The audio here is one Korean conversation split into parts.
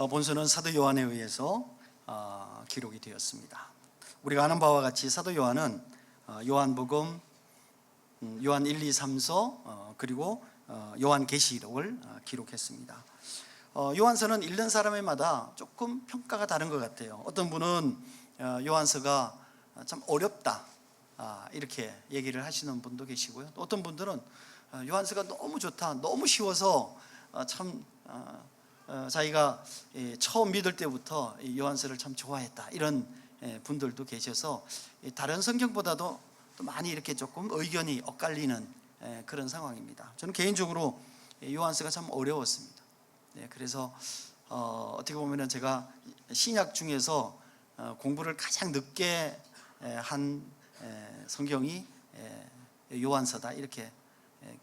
본서는 사도 요한에 의해서 기록이 되었습니다. 우리가 아는 바와 같이 사도 요한은 요한복음, 요한 1, 2, 3서 그리고 요한계시록을 기록했습니다. 요한서는 읽는 사람마다 조금 평가가 다른 것 같아요. 어떤 분은 요한서가 참 어렵다 이렇게 얘기를 하시는 분도 계시고요. 또 어떤 분들은 요한서가 너무 좋다, 너무 쉬워서 참 자기가 처음 믿을 때부터 요한서를 참 좋아했다 이런 분들도 계셔서 다른 성경보다도 또 많이 이렇게 조금 의견이 엇갈리는 그런 상황입니다. 저는 개인적으로 요한서가 참 어려웠습니다. 그래서 어떻게 보면 제가 신약 중에서 공부를 가장 늦게 한 성경이 요한서다 이렇게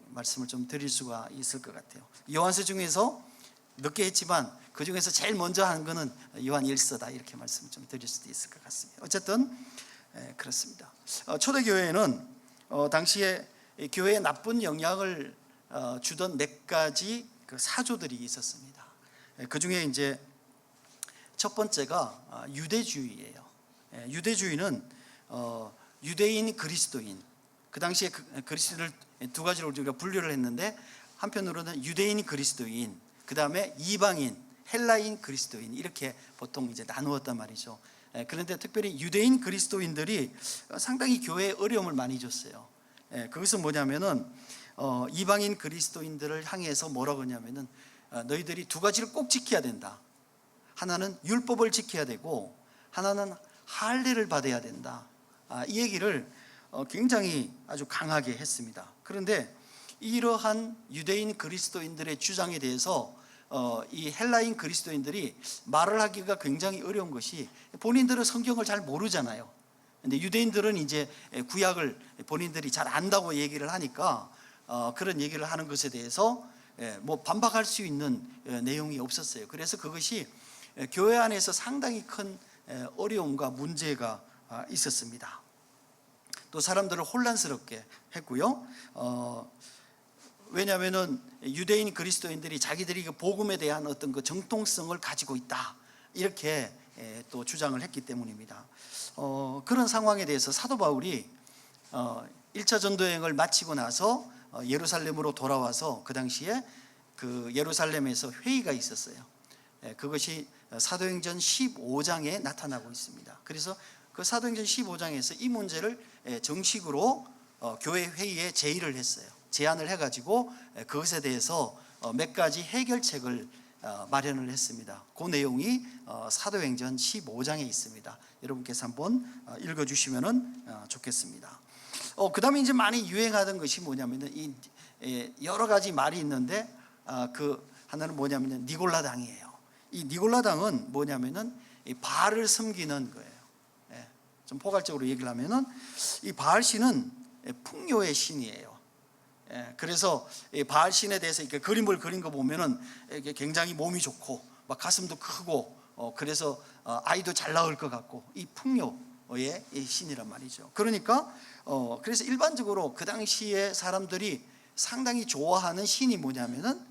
말씀을 좀 드릴 수가 있을 것 같아요. 요한서 중에서 늦게 했지만 그 중에서 제일 먼저 한 거는 요한 1서다 이렇게 말씀을 좀 드릴 수도 있을 것 같습니다. 어쨌든 그렇습니다. 초대교회에는 당시에 교회에 나쁜 영향을 주던 몇 가지 그 사조들이 있었습니다. 그 중에 이제 첫 번째가 유대주의예요. 유대주의는 유대인, 그리스도인, 그 당시에 그리스도를 두 가지로 우리가 분류를 했는데 한편으로는 유대인, 그리스도인, 그 다음에 이방인, 헬라인, 그리스도인 이렇게 보통 이제 나누었단 말이죠. 그런데 특별히 유대인 그리스도인들이 상당히 교회에 어려움을 많이 줬어요. 그것은 뭐냐면은 이방인 그리스도인들을 향해서 뭐라고 하냐면은 너희들이 두 가지를 꼭 지켜야 된다. 하나는 율법을 지켜야 되고 하나는 할례를 받아야 된다. 이 얘기를 굉장히 아주 강하게 했습니다. 그런데 이러한 유대인 그리스도인들의 주장에 대해서 이 헬라인 그리스도인들이 말을 하기가 굉장히 어려운 것이 본인들은 성경을 잘 모르잖아요. 근데 유대인들은 이제 구약을 본인들이 잘 안다고 얘기를 하니까 그런 얘기를 하는 것에 대해서 뭐 반박할 수 있는 내용이 없었어요. 그래서 그것이 교회 안에서 상당히 큰 어려움과 문제가 있었습니다. 또 사람들을 혼란스럽게 했고요. 왜냐하면은 유대인 그리스도인들이 자기들이 그 복음에 대한 어떤 그 정통성을 가지고 있다 이렇게 또 주장을 했기 때문입니다. 그런 상황에 대해서 사도 바울이 1차 전도여행을 마치고 나서 예루살렘으로 돌아와서 그 당시에 그 예루살렘에서 회의가 있었어요. 그것이 사도행전 15장에 나타나고 있습니다. 그래서 그 사도행전 15장에서 이 문제를 정식으로 교회 회의에 제의를 했어요. 제안을 해가지고 그것에 대해서 몇 가지 해결책을 마련을 했습니다. 그 내용이 사도행전 15장에 있습니다. 여러분께서 한번 읽어주시면 좋겠습니다. 그 다음에 이제 많이 유행하던 것이 뭐냐면 여러 가지 말이 있는데 그 하나는 뭐냐면 니골라당이에요. 이 니골라당은 뭐냐면은 바알을 섬기는 거예요. 좀 포괄적으로 얘기를 하면은 이 바알 신은 풍요의 신이에요. 그래서 바알 신에 대해서 이렇게 그림을 그린 거 보면은 이게 굉장히 몸이 좋고 막 가슴도 크고 그래서 아이도 잘 낳을 것 같고 이 풍요의 신이란 말이죠. 그러니까 그래서 일반적으로 그 당시에 사람들이 상당히 좋아하는 신이 뭐냐면은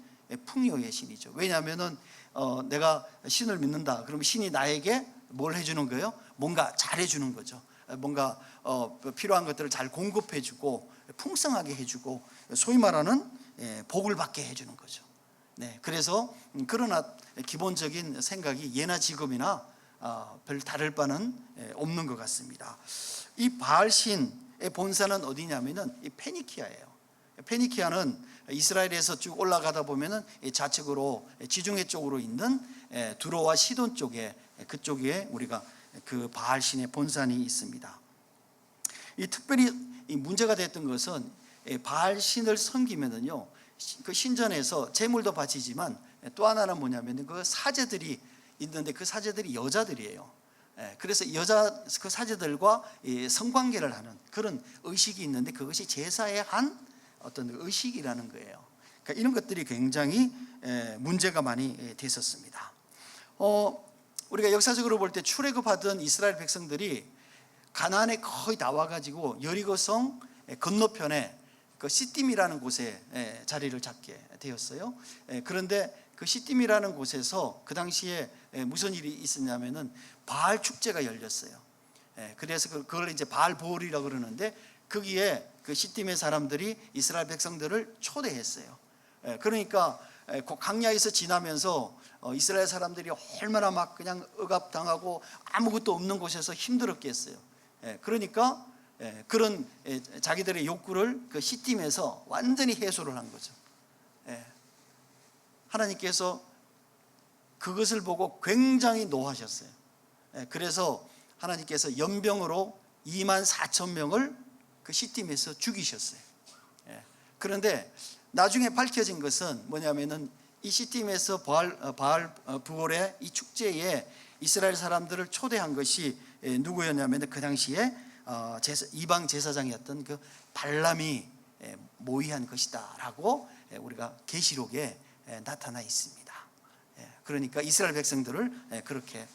풍요의 신이죠. 왜냐하면은 내가 신을 믿는다. 그러면 신이 나에게 뭘 해주는 거예요? 뭔가 잘해주는 거죠. 뭔가 필요한 것들을 잘 공급해주고 풍성하게 해주고 소위 말하는 복을 받게 해주는 거죠. 그래서 그러나 기본적인 생각이 예나 지금이나 별 다를 바는 없는 것 같습니다. 이 바알신의 본사는 어디냐면은 이 페니키아예요. 페니키아는 이스라엘에서 쭉 올라가다 보면은 좌측으로 지중해 쪽으로 있는 두로와 시돈 쪽에 그쪽에 우리가 그 바알신의 본산이 있습니다. 이 특별히 이 문제가 됐던 것은 바알신을 섬기면은요 그 신전에서 제물도 바치지만 또 하나는 뭐냐면 그 사제들이 있는데 그 사제들이 여자들이에요. 그래서 여자 그 사제들과 성관계를 하는 그런 의식이 있는데 그것이 제사의 한 어떤 의식이라는 거예요. 그러니까 이런 것들이 굉장히 문제가 많이 됐었습니다. 우리가 역사적으로 볼 때 출애굽하던 이스라엘 백성들이 가나안에 거의 다 와가지고 여리고성 건너편에 그 시딤이라는 곳에 자리를 잡게 되었어요. 그런데 그 시딤이라는 곳에서 그 당시에 무슨 일이 있었냐면은 바알 축제가 열렸어요. 그래서 그걸 이제 바알 보울이라고 그러는데, 거기에 그 시딤의 사람들이 이스라엘 백성들을 초대했어요. 그러니까 광야에서 지나면서 이스라엘 사람들이 얼마나 막 그냥 억압당하고 아무것도 없는 곳에서 힘들었겠어요. 그러니까 그런 자기들의 욕구를 그 시딤에서 완전히 해소를 한 거죠. 하나님께서 그것을 보고 굉장히 노하셨어요. 그래서 하나님께서 연병으로 24,000명을 그 시딤에서 죽이셨어요. 그런데 나중에 밝혀진 것은 뭐냐면은 이 시딤에서 바알 부올의 이 축제에 이스라엘 사람들을 초대한 것이 누구였냐면 그 당시에 이방 제사장이었던 그 발람이 모의한 것이다라고 우리가 계시록에 나타나 있습니다. 그러니까 이스라엘 백성들을 그렇게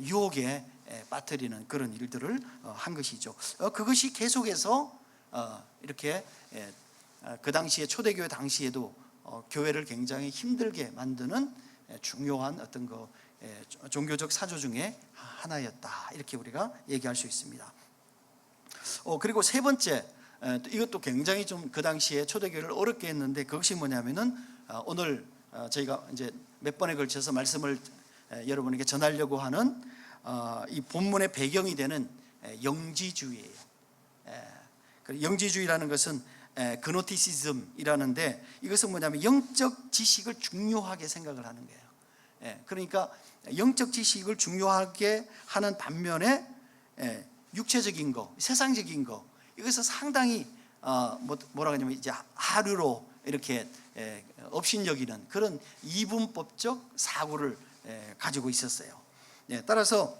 유혹에 빠뜨리는 그런 일들을 한 것이죠. 그것이 계속해서 이렇게 그 당시에 초대교회 당시에도 교회를 굉장히 힘들게 만드는 중요한 어떤 그 종교적 사조 중에 하나였다, 이렇게 우리가 얘기할 수 있습니다. 그리고 세 번째, 이것도 굉장히 좀 그 당시에 초대교회를 어렵게 했는데, 그것이 뭐냐면은 오늘 저희가 이제 몇 번에 걸쳐서 말씀을 여러분에게 전하려고 하는 이 본문의 배경이 되는 영지주의예요. 영지주의라는 것은 그노티시즘이라는데, 이것은 뭐냐면 영적 지식을 중요하게 생각을 하는 거예요. 그러니까 영적 지식을 중요하게 하는 반면에 육체적인 거, 세상적인 거, 이것을 상당히 뭐라 하냐면 이제 하류로 이렇게 업신여기는 그런 이분법적 사고를 가지고 있었어요. 따라서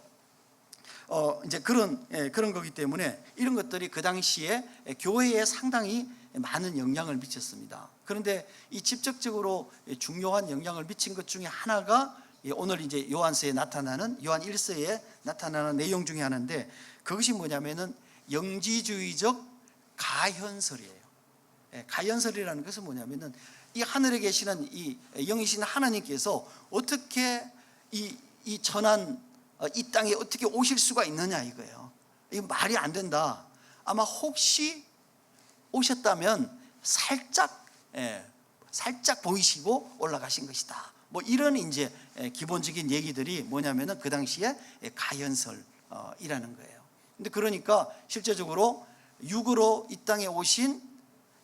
이제 그런 거기 때문에 이런 것들이 그 당시에 교회에 상당히 많은 영향을 미쳤습니다. 그런데 이 직접적으로 중요한 영향을 미친 것 중에 하나가 오늘 이제 요한서에 나타나는, 요한 1서에 나타나는 내용 중에 하나인데, 그것이 뭐냐면은 영지주의적 가현설이에요. 가현설이라는 것은 뭐냐면은 이 하늘에 계시는 이 영이신 하나님께서 어떻게 이 전한 이 땅에 어떻게 오실 수가 있느냐 이거예요. 이거 말이 안 된다. 아마 혹시 오셨다면 살짝 보이시고 올라가신 것이다. 뭐 이런 이제 기본적인 얘기들이 뭐냐면은 그 당시에 가현설이라는 거예요. 근데 그러니까 실제적으로 육으로 이 땅에 오신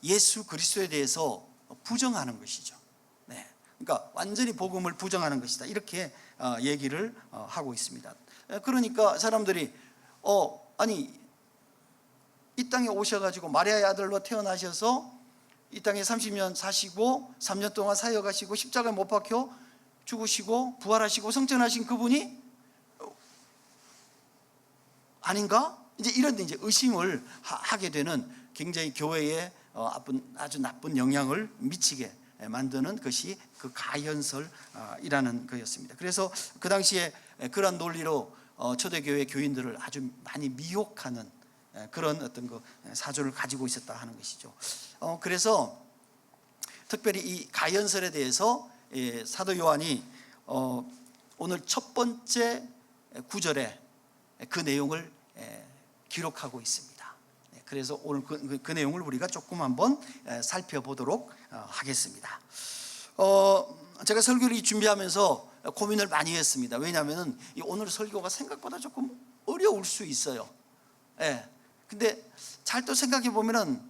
예수 그리스도에 대해서 부정하는 것이죠. 그러니까 완전히 복음을 부정하는 것이다, 이렇게 얘기를 하고 있습니다. 그러니까 사람들이 아니 이 땅에 오셔가지고 마리아의 아들로 태어나셔서 이 땅에 30년 사시고 3년 동안 사역하시고 십자가에 못 박혀 죽으시고 부활하시고 성천하신 그분이 아닌가? 이제 이런 데 이제 의심을 하게 되는, 굉장히 교회에 아주 나쁜 영향을 미치게 만드는 것이 그 가현설이라는 거였습니다. 그래서 그 당시에 그런 논리로 초대교회 교인들을 아주 많이 미혹하는 그런 어떤 그 사조를 가지고 있었다 하는 것이죠. 그래서 특별히 이 가현설에 대해서 사도 요한이 오늘 첫 번째 구절에 그 내용을 기록하고 있습니다. 그래서 오늘 그 내용을 우리가 조금 한번 살펴보도록 하겠습니다. 제가 설교를 준비하면서 고민을 많이 했습니다. 왜냐하면 오늘 설교가 생각보다 조금 어려울 수 있어요. 근데 잘 또 생각해 보면은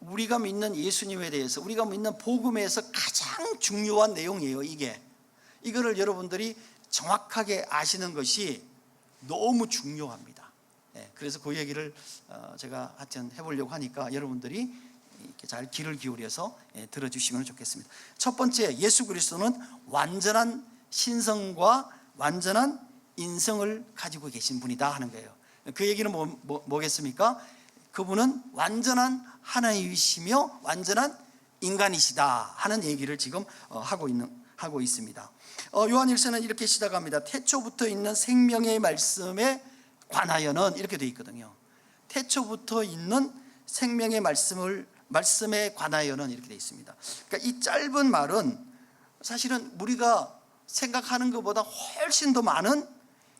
우리가 믿는 예수님에 대해서, 우리가 믿는 복음에서 가장 중요한 내용이에요. 이거를 여러분들이 정확하게 아시는 것이 너무 중요합니다. 그래서 그 얘기를 제가 하여튼 해보려고 하니까 여러분들이 이렇게 잘 귀를 기울여서 들어주시면 좋겠습니다. 첫 번째, 예수 그리스도는 완전한 신성과 완전한 인성을 가지고 계신 분이다 하는 거예요. 그 얘기는 뭐겠습니까? 그분은 완전한 하나님이시며 완전한 인간이시다 하는 얘기를 지금 하고 있습니다. 요한 1서는 이렇게 시작합니다. 태초부터 있는 생명의 말씀에 관하여는, 이렇게 되어 있거든요. 태초부터 있는 생명의 말씀을 말씀에 관하여는 이렇게 되어 있습니다. 그러니까 이 짧은 말은 사실은 우리가 생각하는 것보다 훨씬 더 많은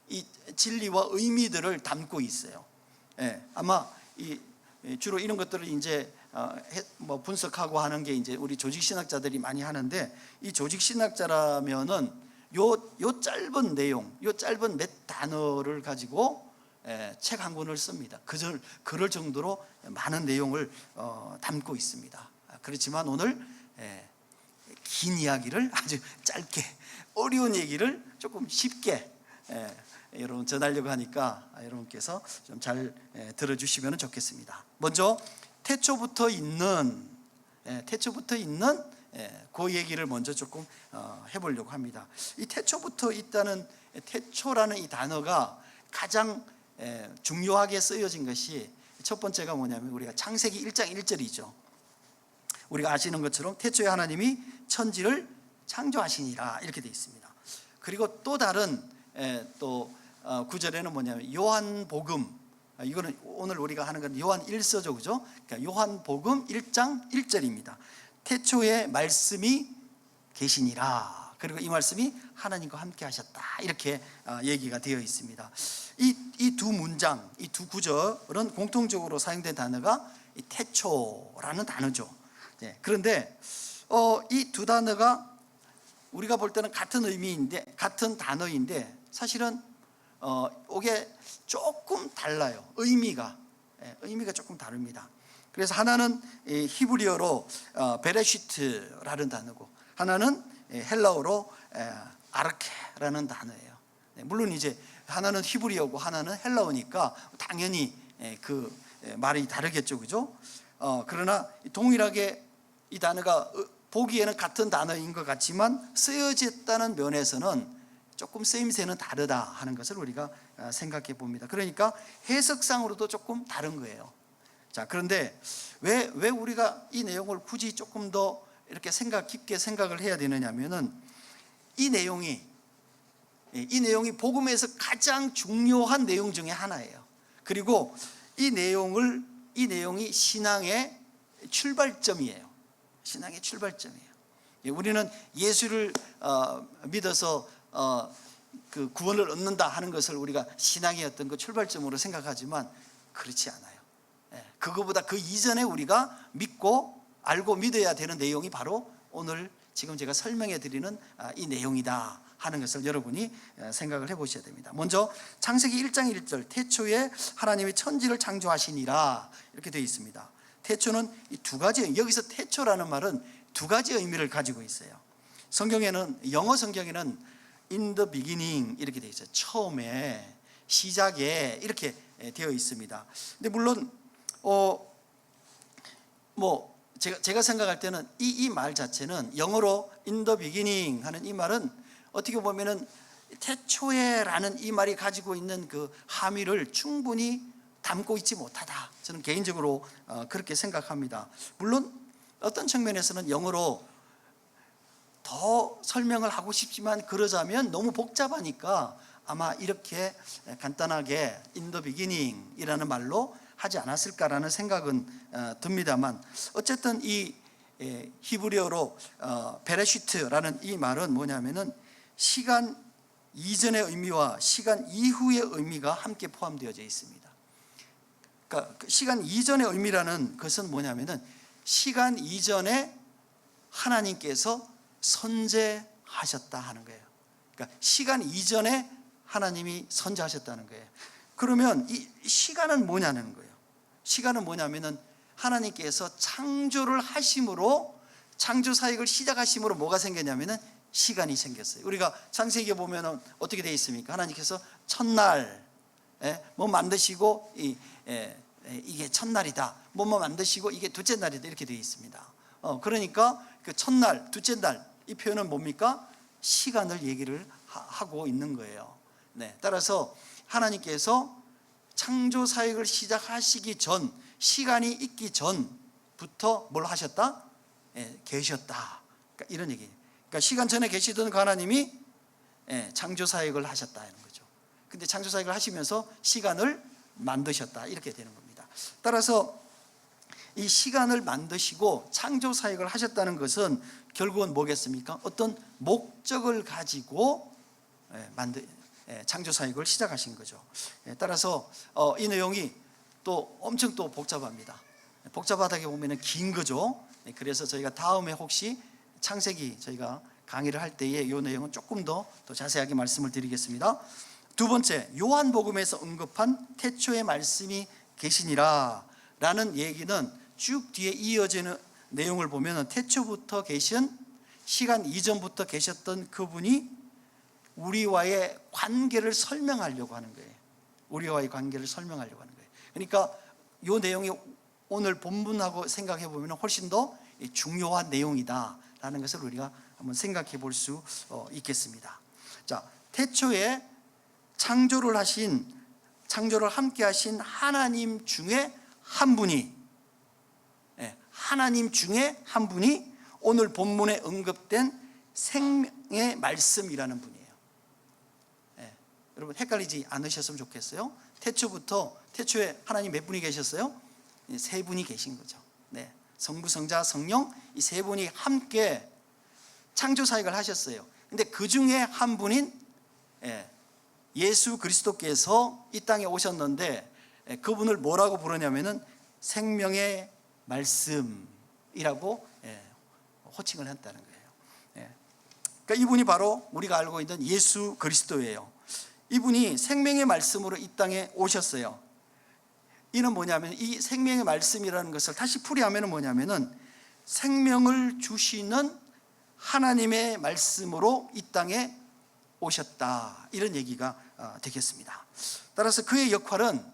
이 진리와 의미들을 담고 있어요. 아마 주로 이런 것들을 이제 분석하고 하는 게 이제 우리 조직 신학자들이 많이 하는데, 이 조직 신학자라면은 요 짧은 내용, 요 짧은 몇 단어를 가지고 책 한 권을 씁니다. 그럴 정도로 많은 내용을 담고 있습니다. 그렇지만 오늘 긴 이야기를 아주 짧게, 어려운 얘기를 조금 쉽게 여러분 전하려고 하니까 여러분께서 좀 잘 들어주시면 좋겠습니다. 먼저 태초부터 있는 그 얘기를 먼저 조금 해보려고 합니다. 이 태초부터 있다는, 태초라는 이 단어가 가장 중요하게 쓰여진 것이, 첫 번째가 뭐냐면 우리가 창세기 1장 1절이죠. 우리가 아시는 것처럼 태초에 하나님이 천지를 창조하시니라 이렇게 되어 있습니다. 그리고 또 다른 구절에는 뭐냐면 요한복음, 이거는 오늘 우리가 하는 건 요한 1서죠, 그죠? 그러니까 요한복음 1장 1절입니다. 태초에 말씀이 계시니라. 그리고 이 말씀이 하나님과 함께 하셨다. 이렇게 얘기가 되어 있습니다. 이 두 문장, 이 두 구절은 공통적으로 사용된 단어가 이 태초라는 단어죠. 그런데 이 두 단어가 우리가 볼 때는 같은 의미인데, 같은 단어인데 사실은 이게 조금 달라요. 의미가 조금 다릅니다. 그래서 하나는 히브리어로 베레시트라는 단어고, 하나는 헬라어로 아르케라는 단어예요. 물론 이제 하나는 히브리어고 하나는 헬라어니까 당연히 그 말이 다르겠죠, 그죠? 그러나 동일하게 이 단어가 보기에는 같은 단어인 것 같지만 쓰여졌다는 면에서는 조금 쓰임새는 다르다 하는 것을 우리가 생각해 봅니다. 그러니까 해석상으로도 조금 다른 거예요. 자, 그런데 왜 우리가 이 내용을 굳이 조금 더 이렇게 깊게 생각을 해야 되느냐면은, 이 내용이 복음에서 가장 중요한 내용 중에 하나예요. 그리고 이 내용이 신앙의 출발점이에요. 신앙의 출발점이에요. 우리는 예수를 믿어서 그 구원을 얻는다 하는 것을 우리가 신앙의 어떤 그 출발점으로 생각하지만 그렇지 않아요. 그거보다 그 이전에 우리가 믿고 알고 믿어야 되는 내용이 바로 오늘 지금 제가 설명해 드리는 이 내용이다 하는 것을 여러분이 생각을 해 보셔야 됩니다. 먼저 창세기 1장 1절, 태초에 하나님이 천지를 창조하시니라 이렇게 되어 있습니다. 태초는 이 두 가지, 여기서 태초라는 말은 두 가지 의미를 가지고 있어요. 성경에는, 영어 성경에는 in the beginning 이렇게 되어 있어요. 처음에, 시작에 이렇게 되어 있습니다. 근데 물론 제가 생각할 때는 이 말 자체는 영어로 in the beginning 하는 이 말은 어떻게 보면은 태초에라는 이 말이 가지고 있는 그 함의를 충분히 담고 있지 못하다, 저는 개인적으로 그렇게 생각합니다. 물론 어떤 측면에서는 영어로 더 설명을 하고 싶지만 그러자면 너무 복잡하니까 아마 이렇게 간단하게 in the beginning 이라는 말로 하지 않았을까라는 생각은 듭니다만, 어쨌든 이 히브리어로 베레시트라는 이 말은 뭐냐면은 시간 이전의 의미와 시간 이후의 의미가 함께 포함되어져 있습니다. 그러니까 시간 이전의 의미라는 것은 뭐냐면은 시간 이전에 하나님께서 선재하셨다 하는 거예요. 그러니까 시간 이전에 하나님이 선재하셨다는 거예요. 그러면 이 시간은 뭐냐는 거예요. 시간은 뭐냐면은 하나님께서 창조를 하심으로, 창조 사역을 시작하심으로 뭐가 생겼냐면은 시간이 생겼어요. 우리가 창세기에 보면은 어떻게 되어 있습니까? 하나님께서 첫날 뭐 만드시고 이게 첫날이다, 뭐 만드시고 이게 둘째 날이다 이렇게 되어 있습니다. 그러니까 그 첫날, 둘째 날 이 표현은 뭡니까? 시간을 얘기를 하고 있는 거예요. 따라서 하나님께서 창조 사역을 시작하시기 전, 시간이 있기 전부터 뭘 하셨다? 계셨다. 그러니까 이런 얘기예요. 그러니까 시간 전에 계시던 그 하나님이 창조 사역을 하셨다는 거죠. 근데 창조 사역을 하시면서 시간을 만드셨다 이렇게 되는 겁니다. 따라서 이 시간을 만드시고 창조 사역을 하셨다는 것은 결국은 뭐겠습니까? 어떤 목적을 가지고 창조 사역을 시작하신 거죠. 따라서 이 내용이 또 엄청 또 복잡합니다. 복잡하다게 보면 긴 거죠. 그래서 저희가 다음에 혹시 창세기 저희가 강의를 할 때에 이 내용은 조금 더 자세하게 말씀을 드리겠습니다. 두 번째, 요한복음에서 언급한 태초의 말씀이 계시니라 라는 얘기는 쭉 뒤에 이어지는 내용을 보면 태초부터 계신, 시간 이전부터 계셨던 그분이 우리와의 관계를 설명하려고 하는 거예요. 우리와의 관계를 설명하려고 하는 거예요. 그러니까 이 내용이 오늘 본문하고 생각해 보면 훨씬 더 중요한 내용이다라는 것을 우리가 한번 생각해 볼 수 있겠습니다. 자, 태초에 창조를 함께 하신 하나님 중에 한 분이, 하나님 중에 한 분이 오늘 본문에 언급된 생명의 말씀이라는 분이에요. 여러분 헷갈리지 않으셨으면 좋겠어요. 태초에 하나님 몇 분이 계셨어요? 세 분이 계신 거죠. 성부, 성자, 성령, 이 세 분이 함께 창조 사역을 하셨어요. 근데 그 중에 한 분인 예수 그리스도께서 이 땅에 오셨는데 그분을 뭐라고 부르냐면은 생명의 말씀이라고 호칭을 했다는 거예요. 그러니까 이분이 바로 우리가 알고 있는 예수 그리스도예요. 이분이 생명의 말씀으로 이 땅에 오셨어요. 이는 뭐냐면, 이 생명의 말씀이라는 것을 다시 풀이하면 뭐냐면은 생명을 주시는 하나님의 말씀으로 이 땅에 오셨다, 이런 얘기가 되겠습니다. 따라서 그의 역할은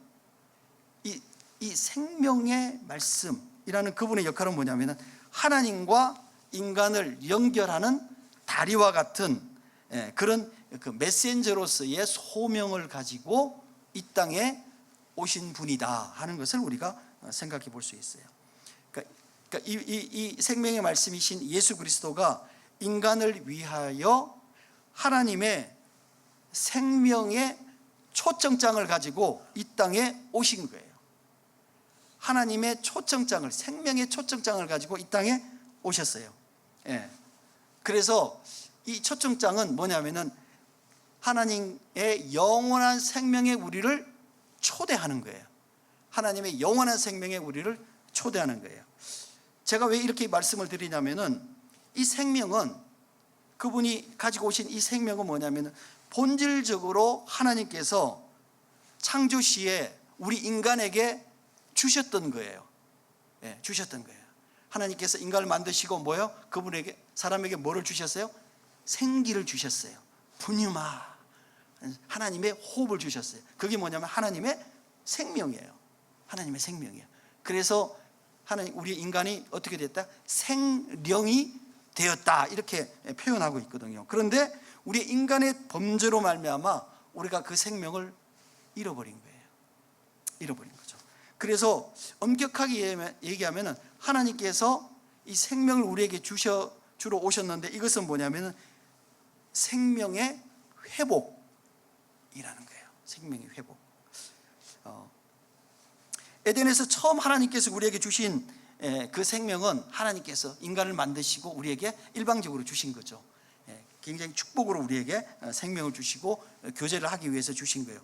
이 생명의 말씀이라는 그분의 역할은 뭐냐면은 하나님과 인간을 연결하는 다리와 같은 그런 그 메신저로서의 소명을 가지고 이 땅에 오신 분이다 하는 것을 우리가 생각해 볼 수 있어요. 그러니까 이 생명의 말씀이신 예수 그리스도가 인간을 위하여 하나님의 생명의 초청장을 가지고 이 땅에 오신 거예요. 하나님의 초청장을, 생명의 초청장을 가지고 이 땅에 오셨어요. 그래서 이 초청장은 뭐냐면은 하나님의 영원한 생명의 우리를 초대하는 거예요. 하나님의 영원한 생명의 우리를 초대하는 거예요. 제가 왜 이렇게 말씀을 드리냐면은 이 생명은, 그분이 가지고 오신 이 생명은 뭐냐면은 본질적으로 하나님께서 창조 시에 우리 인간에게 주셨던 거예요. 주셨던 거예요. 하나님께서 인간을 만드시고 뭐요? 그분에게, 사람에게 뭐를 주셨어요? 생기를 주셨어요. 분유마, 하나님의 호흡을 주셨어요. 그게 뭐냐면 하나님의 생명이에요. 하나님의 생명이에요. 그래서 우리 인간이 어떻게 됐다? 생령이 되었다, 이렇게 표현하고 있거든요. 그런데 우리 인간의 범죄로 말미암아 우리가 그 생명을 잃어버린 거예요. 잃어버린 거죠. 그래서 엄격하게 얘기하면은 하나님께서 이 생명을 우리에게 주러 오셨는데, 이것은 뭐냐면은 생명의 회복이라는 거예요. 생명의 회복. 에덴에서 처음 하나님께서 우리에게 주신 그 생명은 하나님께서 인간을 만드시고 우리에게 일방적으로 주신 거죠. 굉장히 축복으로 우리에게 생명을 주시고 교제를 하기 위해서 주신 거예요.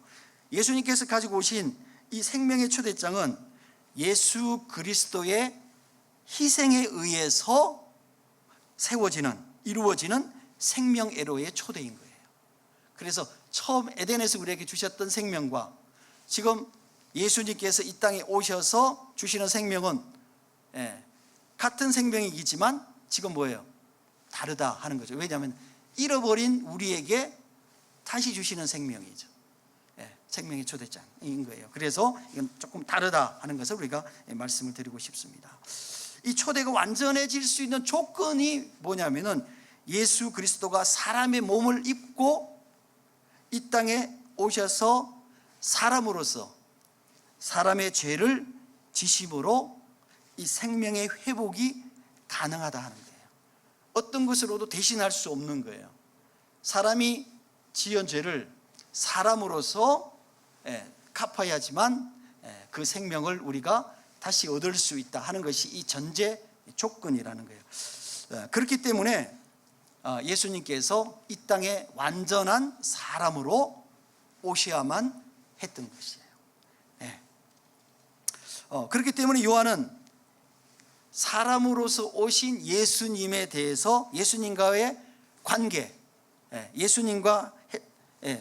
예수님께서 가지고 오신 이 생명의 초대장은 예수 그리스도의 희생에 의해서 이루어지는 생명애로의 초대인 거예요. 그래서 처음 에덴에서 우리에게 주셨던 생명과 지금 예수님께서 이 땅에 오셔서 주시는 생명은 같은 생명이지만 지금 뭐예요? 다르다 하는 거죠. 왜냐하면 잃어버린 우리에게 다시 주시는 생명이죠. 생명의 초대장인 거예요. 그래서 이건 조금 다르다 하는 것을 우리가 말씀을 드리고 싶습니다. 이 초대가 완전해질 수 있는 조건이 뭐냐면은 예수 그리스도가 사람의 몸을 입고 이 땅에 오셔서 사람으로서 사람의 죄를 지심으로 이 생명의 회복이 가능하다 하는 거예요. 어떤 것으로도 대신할 수 없는 거예요. 사람이 지은 죄를 사람으로서 갚아야지만 그 생명을 우리가 다시 얻을 수 있다 하는 것이 이 전제 조건이라는 거예요. 그렇기 때문에 예수님께서 이 땅에 완전한 사람으로 오셔야만 했던 것이에요. 그렇기 때문에 요한은 사람으로서 오신 예수님에 대해서 예수님과의 관계, 예수님과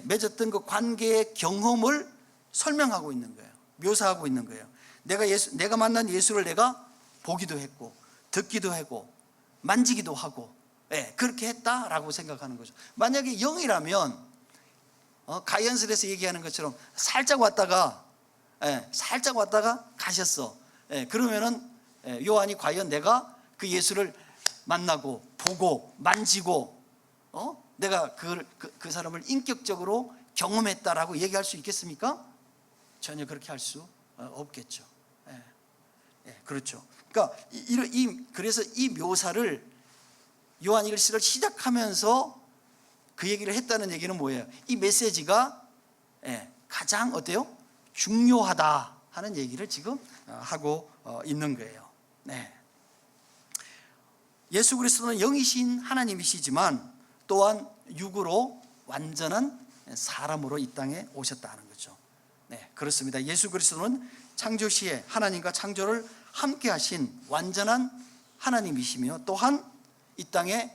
맺었던 그 관계의 경험을 설명하고 있는 거예요. 묘사하고 있는 거예요. 내가 만난 예수를 내가 보기도 했고 듣기도 하고 만지기도 하고 그렇게 했다라고 생각하는 거죠. 만약에 영이라면 가연설에서 얘기하는 것처럼 살짝 왔다가 가셨어. 그러면은 요한이 과연 내가 그 예수를 만나고 보고 만지고 내가 그 사람을 인격적으로 경험했다라고 얘기할 수 있겠습니까? 전혀 그렇게 할 수 없겠죠. 그렇죠. 그러니까 그래서 이 묘사를 요한 1시를 시작하면서 그 얘기를 했다는 얘기는 뭐예요? 이 메시지가 가장 어때요? 중요하다 하는 얘기를 지금 하고 있는 거예요. 예수 그리스도는 영이신 하나님이시지만 또한 육으로 완전한 사람으로 이 땅에 오셨다는 거죠. 그렇습니다. 예수 그리스도는 창조 시에 하나님과 창조를 함께 하신 완전한 하나님이시며 또한 이 땅에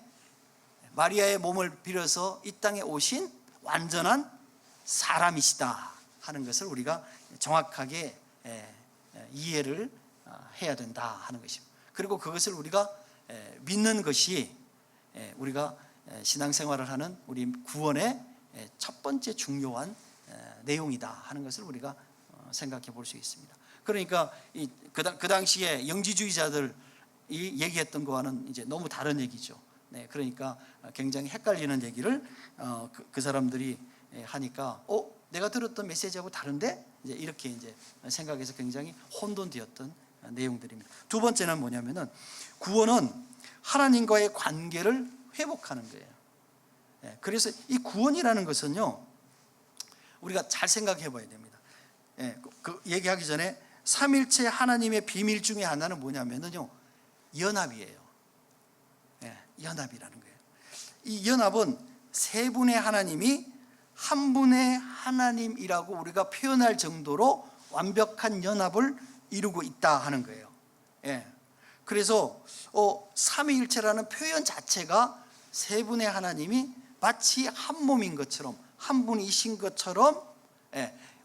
마리아의 몸을 빌어서 이 땅에 오신 완전한 사람이시다 하는 것을 우리가 정확하게 이해를 해야 된다 하는 것입니다. 그리고 그것을 우리가 믿는 것이 우리가 신앙생활을 하는 우리 구원의 첫 번째 중요한 내용이다 하는 것을 우리가 생각해 볼 수 있습니다. 그러니까 그 당시에 영지주의자들이 얘기했던 거와는 이제 너무 다른 얘기죠. 그러니까 굉장히 헷갈리는 얘기를 그 사람들이 하니까 내가 들었던 메시지하고 다른데 이제 이렇게 이제 생각해서 굉장히 혼돈되었던 내용들입니다. 두 번째는 뭐냐면은 구원은 하나님과의 관계를 회복하는 거예요. 그래서 이 구원이라는 것은요 우리가 잘 생각해 봐야 됩니다. 그 얘기하기 전에 삼일체 하나님의 비밀 중에 하나는 뭐냐면요 연합이에요. 연합이라는 거예요. 이 연합은 세 분의 하나님이 한 분의 하나님이라고 우리가 표현할 정도로 완벽한 연합을 이루고 있다 하는 거예요. 그래서 삼위일체라는 표현 자체가 세 분의 하나님이 마치 한 몸인 것처럼 한 분이신 것처럼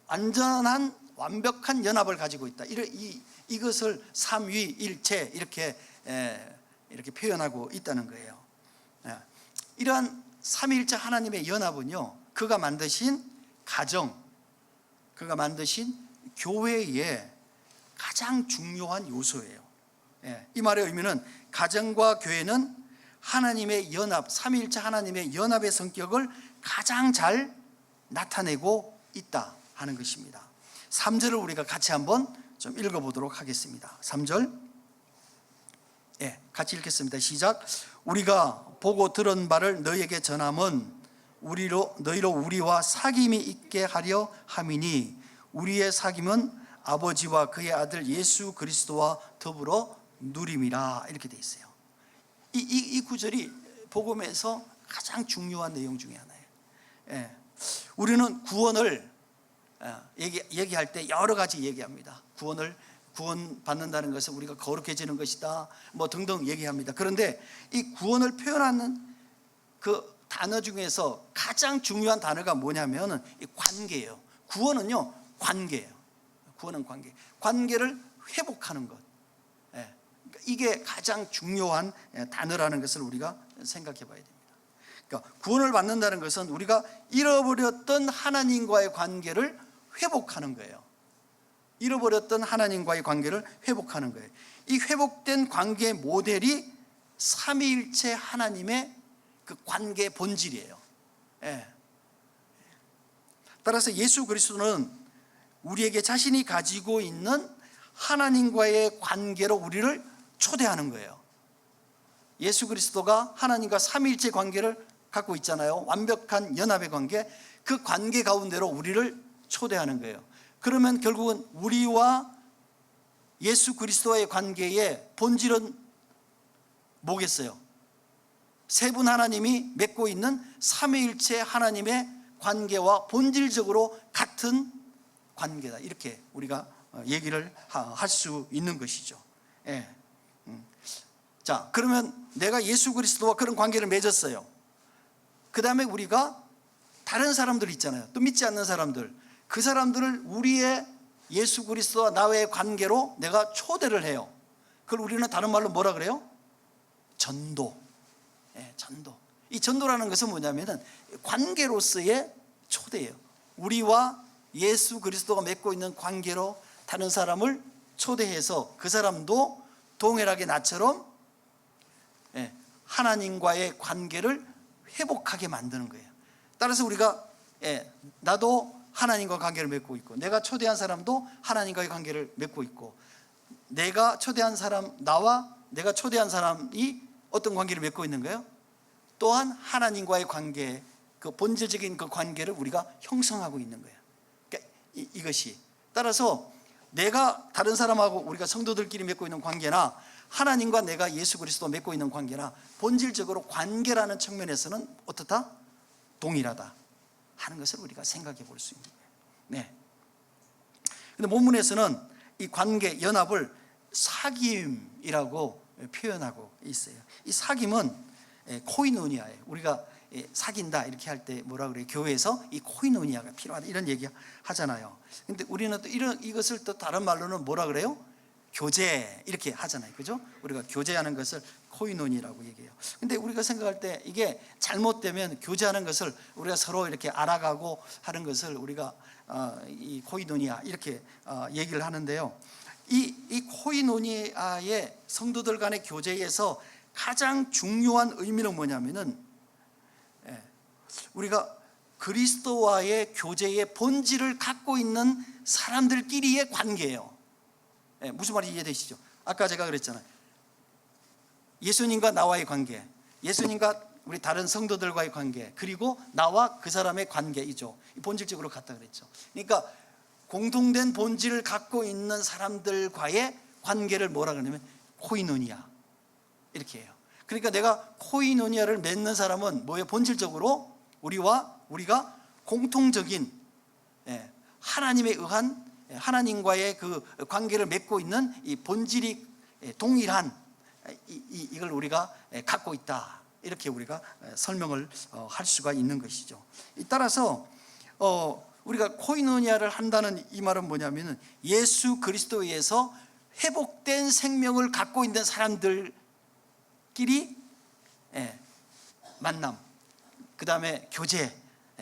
완전한 완벽한 연합을 가지고 있다. 이것을 삼위일체 이렇게 표현하고 있다는 거예요. 이러한 삼위일체 하나님의 연합은요 그가 만드신 가정, 그가 만드신 교회의 가장 중요한 요소예요. 이 말의 의미는 가정과 교회는 하나님의 연합, 삼위일체 하나님의 연합의 성격을 가장 잘 나타내고 있다 하는 것입니다. 3절을 우리가 같이 한번 좀 읽어보도록 하겠습니다. 3절 같이 읽겠습니다. 시작. 우리가 보고 들은 바를 너희에게 전함은 너희로 우리와 사귐이 있게 하려 함이니 우리의 사귐은 아버지와 그의 아들 예수 그리스도와 더불어 누림이라 이렇게 돼 있어요. 이 구절이 복음에서 가장 중요한 내용 중에 하나예요. 우리는 구원을 얘기할 때 여러 가지 얘기합니다. 구원 받는다는 것은 우리가 거룩해지는 것이다 뭐 등등 얘기합니다. 그런데 이 구원을 표현하는 그 단어 중에서 가장 중요한 단어가 뭐냐면은 이 관계예요. 구원은요 관계예요. 구원은 관계를 회복하는 것. 이게 가장 중요한 단어라는 것을 우리가 생각해 봐야 됩니다. 그러니까 구원을 받는다는 것은 우리가 잃어버렸던 하나님과의 관계를 회복하는 거예요. 잃어버렸던 하나님과의 관계를 회복하는 거예요. 이 회복된 관계 모델이 삼위일체 하나님의 그 관계 본질이에요. 따라서 예수 그리스도는 우리에게 자신이 가지고 있는 하나님과의 관계로 우리를 초대하는 거예요. 예수 그리스도가 하나님과 삼위일체 관계를 갖고 있잖아요. 완벽한 연합의 관계, 그 관계 가운데로 우리를 초대하는 거예요. 그러면 결국은 우리와 예수 그리스도와의 관계의 본질은 뭐겠어요? 세 분 하나님이 맺고 있는 삼위일체 하나님의 관계와 본질적으로 같은 관계다, 이렇게 우리가 얘기를 할 수 있는 것이죠. 예. 자, 그러면 내가 예수 그리스도와 그런 관계를 맺었어요. 그 다음에 우리가 다른 사람들 있잖아요. 또 믿지 않는 사람들, 그 사람들을 우리의 예수 그리스도와 나의 관계로 내가 초대를 해요. 그걸 우리는 다른 말로 뭐라 그래요? 전도. 예, 전도. 이 전도라는 것은 뭐냐면은 관계로서의 초대예요. 우리와 예수 그리스도가 맺고 있는 관계로 다른 사람을 초대해서 그 사람도 동일하게 나처럼 하나님과의 관계를 회복하게 만드는 거예요. 따라서 우리가 나도 하나님과 관계를 맺고 있고, 내가 초대한 사람도 하나님과의 관계를 맺고 있고, 내가 초대한 사람, 나와 내가 초대한 사람이 어떤 관계를 맺고 있는 거예요? 또한 하나님과의 관계, 그 본질적인 그 관계를 우리가 형성하고 있는 거예요. 그러니까 이것이, 따라서 내가 다른 사람하고 우리가 성도들끼리 맺고 있는 관계나 하나님과 내가 예수 그리스도 맺고 있는 관계나 본질적으로 관계라는 측면에서는 어떻다? 동일하다 하는 것을 우리가 생각해 볼 수 있는 거예요. 네. 근데 본문에서는 이 관계, 연합을 사귐이라고 표현하고 있어요. 이 사귐은 코이노니아예요. 우리가 사귄다 이렇게 할 때 뭐라 그래요? 교회에서 이 코이노니아가 필요하다 이런 얘기 하잖아요. 근데 우리는 또 이것을 또 다른 말로는 뭐라 그래요? 교제 이렇게 하잖아요. 그죠? 우리가 교제하는 것을 코이노니라고 얘기해요. 근데 우리가 생각할 때 이게 잘못되면 교제하는 것을 우리가 서로 이렇게 알아가고 하는 것을 우리가 이 코이노니아 이렇게 얘기를 하는데요. 이 코이노니아의 성도들 간의 교제에서 가장 중요한 의미는 뭐냐면은 우리가 그리스도와의 교제의 본질을 갖고 있는 사람들끼리의 관계예요. 무슨 말인지 이해되시죠? 아까 제가 그랬잖아요. 예수님과 나와의 관계, 예수님과 우리 다른 성도들과의 관계, 그리고 나와 그 사람의 관계이죠. 본질적으로 같다 그랬죠. 그러니까 공통된 본질을 갖고 있는 사람들과의 관계를 뭐라 그러냐면 코이노니아 이렇게 해요. 그러니까 내가 코이노니아를 맺는 사람은 뭐예요? 본질적으로 우리가 공통적인 하나님에 의한 하나님과의 그 관계를 맺고 있는 이 본질이 동일한 이걸 우리가 갖고 있다, 이렇게 우리가 설명을 할 수가 있는 것이죠. 따라서 우리가 코이노니아를 한다는 이 말은 뭐냐면은 예수 그리스도에서 회복된 생명을 갖고 있는 사람들끼리 만남, 그 다음에 교제,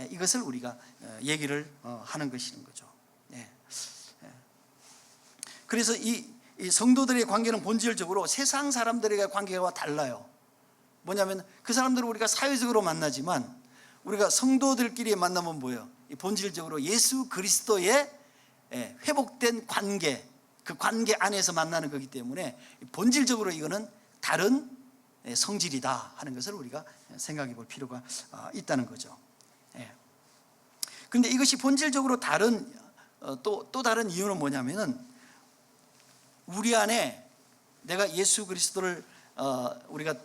이것을 우리가 얘기를 하는 것인 거죠. 그래서 이 성도들의 관계는 본질적으로 세상 사람들의 관계와 달라요. 뭐냐면 그 사람들은 우리가 사회적으로 만나지만 우리가 성도들끼리의 만남은 뭐예요? 본질적으로 예수 그리스도의 회복된 관계, 그 관계 안에서 만나는 거기 때문에 본질적으로 이거는 다른 성질이다 하는 것을 우리가 생각해 볼 필요가 있다는 거죠. 그런데 이것이 본질적으로 다른 또 다른 이유는 뭐냐면은 우리 안에 내가 예수 그리스도를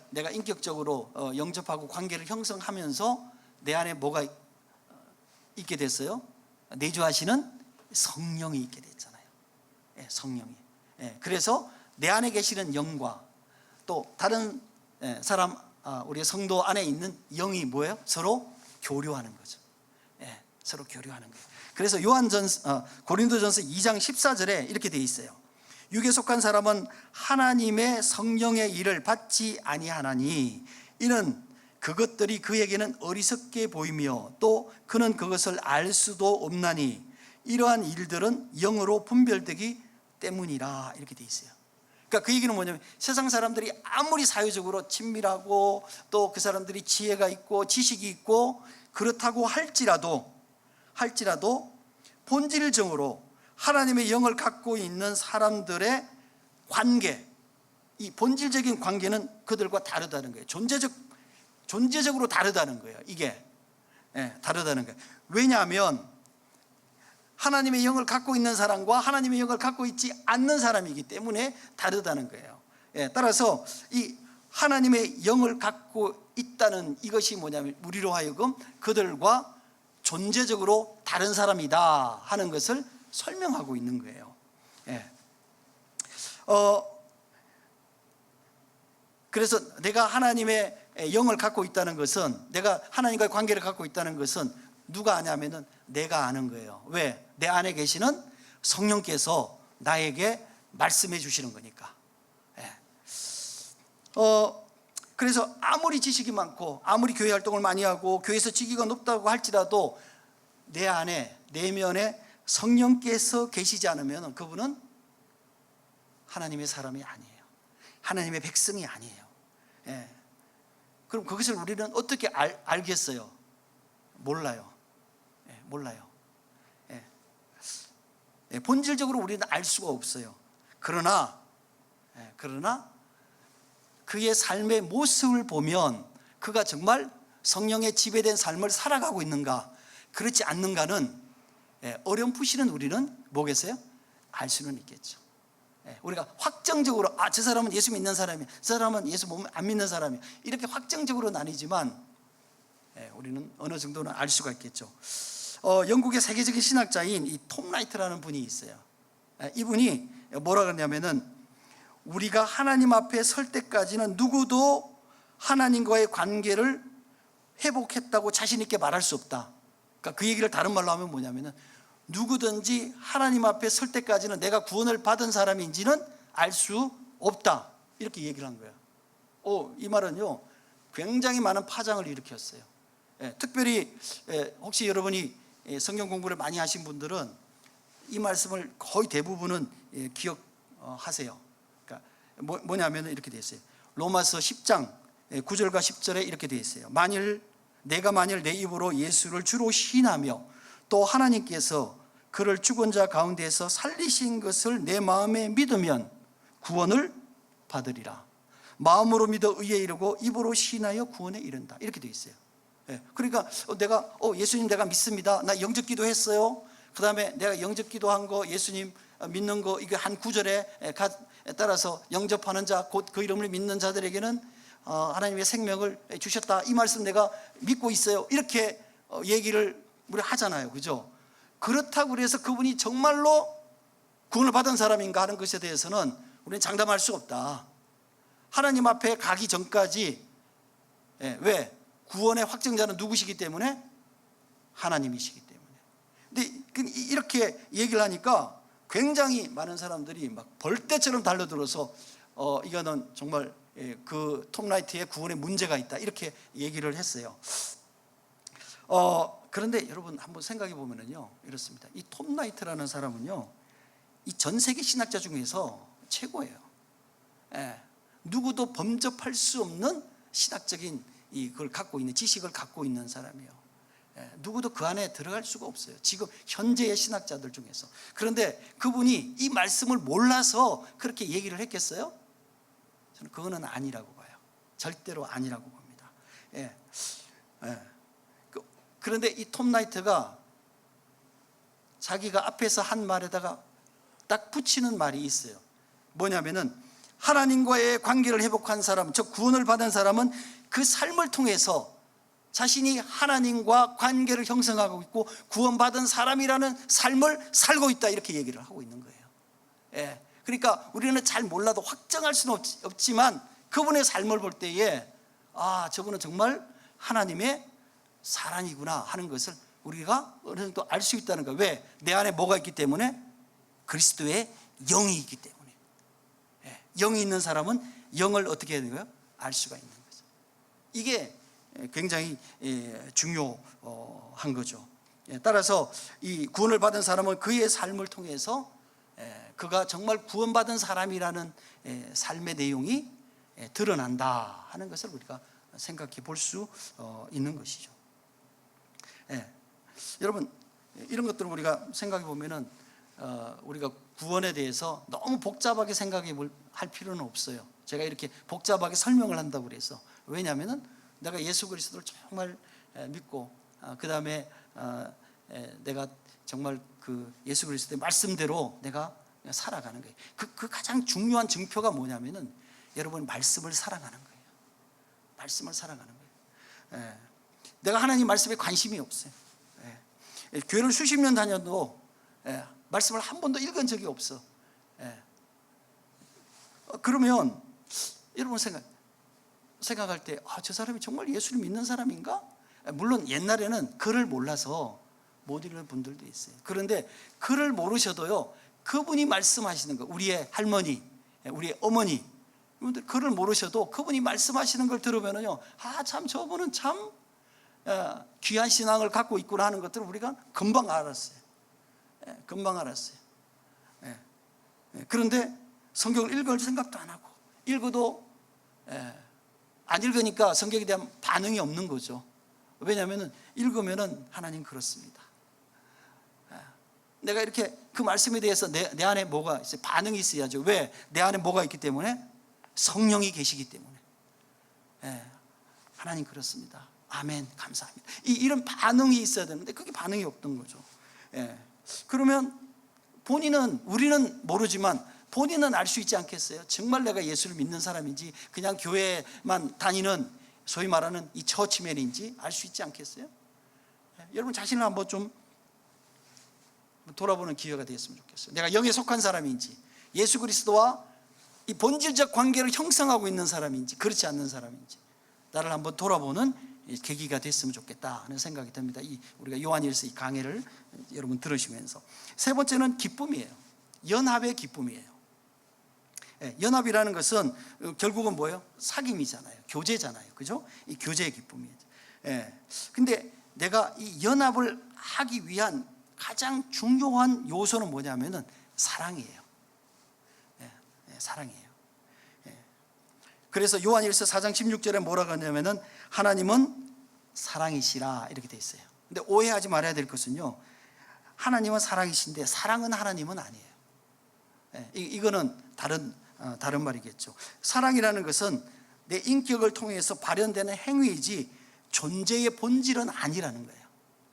내가 인격적으로 영접하고 관계를 형성하면서 내 안에 뭐가 있게 됐어요? 내주하시는 성령이 있게 됐잖아요. 성령이. 그래서 내 안에 계시는 영과 또 다른 사람, 우리 성도 안에 있는 영이 뭐예요? 서로 교류하는 거죠. 서로 교류하는 거예요. 그래서 고린도전서 2장 14절에 이렇게 되어 있어요. 육에 속한 사람은 하나님의 성령의 일을 받지 아니하나니 이는 그것들이 그에게는 어리석게 보이며 또 그는 그것을 알 수도 없나니 이러한 일들은 영으로 분별되기 때문이라, 이렇게 되어 있어요. 그러니까 그 얘기는 뭐냐면 세상 사람들이 아무리 사회적으로 친밀하고 또 그 사람들이 지혜가 있고 지식이 있고 그렇다고 할지라도 본질적으로 하나님의 영을 갖고 있는 사람들의 관계, 이 본질적인 관계는 그들과 다르다는 거예요. 존재적으로 다르다는 거예요. 이게 다르다는 거예요. 왜냐하면 하나님의 영을 갖고 있는 사람과 하나님의 영을 갖고 있지 않는 사람이기 때문에 다르다는 거예요. 따라서 이 하나님의 영을 갖고 있다는 이것이 뭐냐면 우리로 하여금 그들과 존재적으로 다른 사람이다 하는 것을 설명하고 있는 거예요. 그래서 내가 하나님의 영을 갖고 있다는 것은, 내가 하나님과의 관계를 갖고 있다는 것은 누가 아냐면은 내가 아는 거예요. 왜? 내 안에 계시는 성령께서 나에게 말씀해 주시는 거니까. 그래서 아무리 지식이 많고 아무리 교회 활동을 많이 하고 교회에서 직위가 높다고 할지라도 내 안에, 내면에 성령께서 계시지 않으면 그분은 하나님의 사람이 아니에요. 하나님의 백성이 아니에요. 그럼 그것을 우리는 어떻게 알겠어요? 몰라요. 몰라요. 본질적으로 우리는 알 수가 없어요. 그러나 그의 삶의 모습을 보면 그가 정말 성령에 지배된 삶을 살아가고 있는가, 그렇지 않는가는 어렴풋이는 우리는 뭐겠어요? 알 수는 있겠죠. 우리가 확정적으로 저 사람은 예수 믿는 사람이야, 저 사람은 예수 안 믿는 사람이야, 이렇게 확정적으로 나뉘지만 우리는 어느 정도는 알 수가 있겠죠. 영국의 세계적인 신학자인 이 톰 라이트라는 분이 있어요. 이분이 뭐라 그러냐면은 우리가 하나님 앞에 설 때까지는 누구도 하나님과의 관계를 회복했다고 자신 있게 말할 수 없다. 그러니까 그 얘기를 다른 말로 하면 뭐냐면은 누구든지 하나님 앞에 설 때까지는 내가 구원을 받은 사람인지는 알 수 없다, 이렇게 얘기를 한 거예요. 이 말은요 굉장히 많은 파장을 일으켰어요. 특별히 혹시 여러분이 성경 공부를 많이 하신 분들은 이 말씀을 거의 대부분은 기억하세요. 그러니까 뭐냐면 이렇게 되어 있어요. 로마서 10장 9절과 10절에 이렇게 되어 있어요. 내가 만일 내 입으로 예수를 주로 시인하며 또 하나님께서 그를 죽은 자 가운데서 살리신 것을 내 마음에 믿으면 구원을 받으리라. 마음으로 믿어 의에 이르고 입으로 시인하여 구원에 이른다, 이렇게 되어 있어요. 그러니까 내가 예수님 내가 믿습니다, 나 영접 기도했어요, 그 다음에 내가 영접 기도한 거, 예수님 믿는 거, 이게 한 구절에 따라서 영접하는 자 곧 그 이름을 믿는 자들에게는 하나님의 생명을 주셨다, 이 말씀 내가 믿고 있어요, 이렇게 얘기를 우리 하잖아요. 그죠? 그렇다고 해서 그분이 정말로 구원을 받은 사람인가 하는 것에 대해서는 우리는 장담할 수 없다. 하나님 앞에 가기 전까지, 왜? 구원의 확정자는 누구시기 때문에? 하나님이시기 때문에. 근데 이렇게 얘기를 하니까 굉장히 많은 사람들이 막 벌떼처럼 달려들어서 이거는 정말 그 톰 라이트의 구원에 문제가 있다, 이렇게 얘기를 했어요. 그런데 여러분 한번 생각해 보면은요 이렇습니다. 이 톰 라이트라는 사람은요 이 전 세계 신학자 중에서 최고예요. 누구도 범접할 수 없는 신학적인 그걸 갖고 있는, 지식을 갖고 있는 사람이에요. 누구도 그 안에 들어갈 수가 없어요, 지금 현재의 신학자들 중에서. 그런데 그분이 이 말씀을 몰라서 그렇게 얘기를 했겠어요? 저는 그거는 아니라고 봐요. 절대로 아니라고 봅니다. 그런데 이 톰 라이트가 자기가 앞에서 한 말에다가 딱 붙이는 말이 있어요. 뭐냐면은 하나님과의 관계를 회복한 사람, 즉 구원을 받은 사람은 그 삶을 통해서 자신이 하나님과 관계를 형성하고 있고 구원받은 사람이라는 삶을 살고 있다, 이렇게 얘기를 하고 있는 거예요. 그러니까 우리는 잘 몰라도 확정할 수는 없지만 그분의 삶을 볼 때에 저분은 정말 하나님의 사람이구나 하는 것을 우리가 어느 정도 알 수 있다는 거예요. 왜? 내 안에 뭐가 있기 때문에? 그리스도의 영이 있기 때문에. 영이 있는 사람은 영을 어떻게 해야 되고요? 알 수가 있는 거죠. 이게 굉장히 중요한 거죠. 따라서 이 구원을 받은 사람은 그의 삶을 통해서 그가 정말 구원받은 사람이라는 삶의 내용이 드러난다 하는 것을 우리가 생각해 볼 수 있는 것이죠. 여러분 이런 것들을 우리가 생각해 보면은 우리가 구원에 대해서 너무 복잡하게 생각해 할 필요는 없어요. 제가 이렇게 복잡하게 설명을 한다고 그래서. 왜냐하면은 내가 예수 그리스도를 정말 믿고 그 다음에 내가 정말 그 예수 그리스도의 말씀대로 내가 살아가는 거예요. 그 가장 중요한 증표가 뭐냐면은 여러분 말씀을 사랑하는 거예요. 말씀을 사랑하는 거예요. 내가 하나님 말씀에 관심이 없어요. 교회를 수십 년 다녀도 말씀을 한 번도 읽은 적이 없어. 그러면 여러분 생각할 때 저 사람이 정말 예수를 믿는 사람인가? 물론 옛날에는 글을 몰라서 못 읽는 분들도 있어요. 그런데 글을 모르셔도요, 그분이 말씀하시는 거, 우리의 할머니, 우리의 어머니, 글을 모르셔도 그분이 말씀하시는 걸 들으면요, 참 저분은 참 귀한 신앙을 갖고 있구나 하는 것들을 우리가 금방 알았어요. 금방 알았어요. 그런데 성경을 읽을 생각도 안 하고, 읽어도 안 읽으니까 성경에 대한 반응이 없는 거죠. 왜냐하면 읽으면 하나님 그렇습니다. 내가 이렇게 그 말씀에 대해서 내 안에 뭐가 있어요? 반응이 있어야죠. 왜? 내 안에 뭐가 있기 때문에? 성령이 계시기 때문에. 하나님 그렇습니다. 아멘, 감사합니다. 이런 반응이 있어야 되는데 그게 반응이 없던 거죠. 그러면 우리는 모르지만 본인은 알 수 있지 않겠어요? 정말 내가 예수를 믿는 사람인지 그냥 교회만 다니는 소위 말하는 이 처치맨인지 알 수 있지 않겠어요? 여러분 자신을 한번 좀 돌아보는 기회가 되었으면 좋겠어요. 내가 영에 속한 사람인지, 예수 그리스도와 이 본질적 관계를 형성하고 있는 사람인지, 그렇지 않는 사람인지 나를 한번 돌아보는 계기가 됐으면 좋겠다 하는 생각이 듭니다. 우리가 요한일서 이 강해를 여러분 들으시면서. 세 번째는 기쁨이에요. 연합의 기쁨이에요. 연합이라는 것은 결국은 뭐예요? 사귐이잖아요. 교제잖아요. 그죠? 이 교제의 기쁨이에요. 근데 내가 이 연합을 하기 위한 가장 중요한 요소는 뭐냐면은 사랑이에요. 사랑이에요. 그래서 요한일서 4장 16절에 뭐라고 하냐면은 하나님은 사랑이시라 이렇게 돼 있어요. 근데 오해하지 말아야 될 것은요, 하나님은 사랑이신데 사랑은 하나님은 아니에요. 이거는 다른 말이겠죠. 사랑이라는 것은 내 인격을 통해서 발현되는 행위이지 존재의 본질은 아니라는 거예요.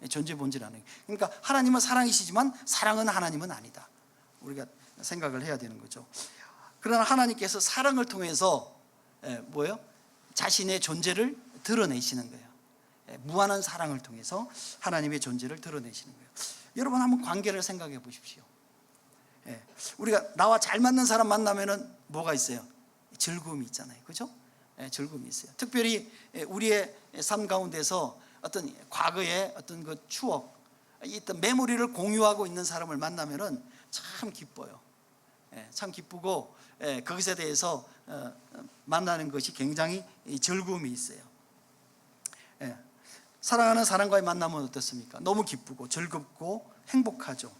존재의 본질은 아니에요. 그러니까 하나님은 사랑이시지만 사랑은 하나님은 아니다. 우리가 생각을 해야 되는 거죠. 그러나 하나님께서 사랑을 통해서 뭐예요? 자신의 존재를 드러내시는 거예요. 무한한 사랑을 통해서 하나님의 존재를 드러내시는 거예요. 여러분 한번 관계를 생각해 보십시오. 우리가 나와 잘 맞는 사람 만나면은 뭐가 있어요? 즐거움이 있잖아요. 그죠? 즐거움이 있어요. 특별히 우리의 삶 가운데서 어떤 과거의 어떤 그 추억, 어떤 메모리를 공유하고 있는 사람을 만나면은 참 기뻐요. 참 기쁘고 그것에 대해서 만나는 것이 굉장히 즐거움이 있어요. 사랑하는 사람과의 만남은 어떻습니까? 너무 기쁘고 즐겁고 행복하죠.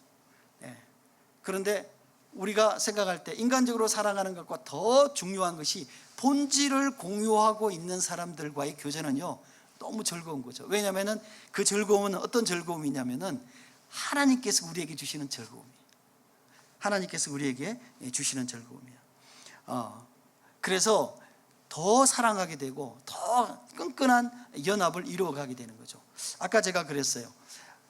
그런데 우리가 생각할 때 인간적으로 사랑하는 것과 더 중요한 것이 본질을 공유하고 있는 사람들과의 교제는요, 너무 즐거운 거죠. 왜냐하면 그 즐거움은 어떤 즐거움이냐면은 하나님께서 우리에게 주시는 즐거움이에요. 하나님께서 우리에게 주시는 즐거움이에요. 그래서 더 사랑하게 되고 더 끈끈한 연합을 이루어가게 되는 거죠. 아까 제가 그랬어요.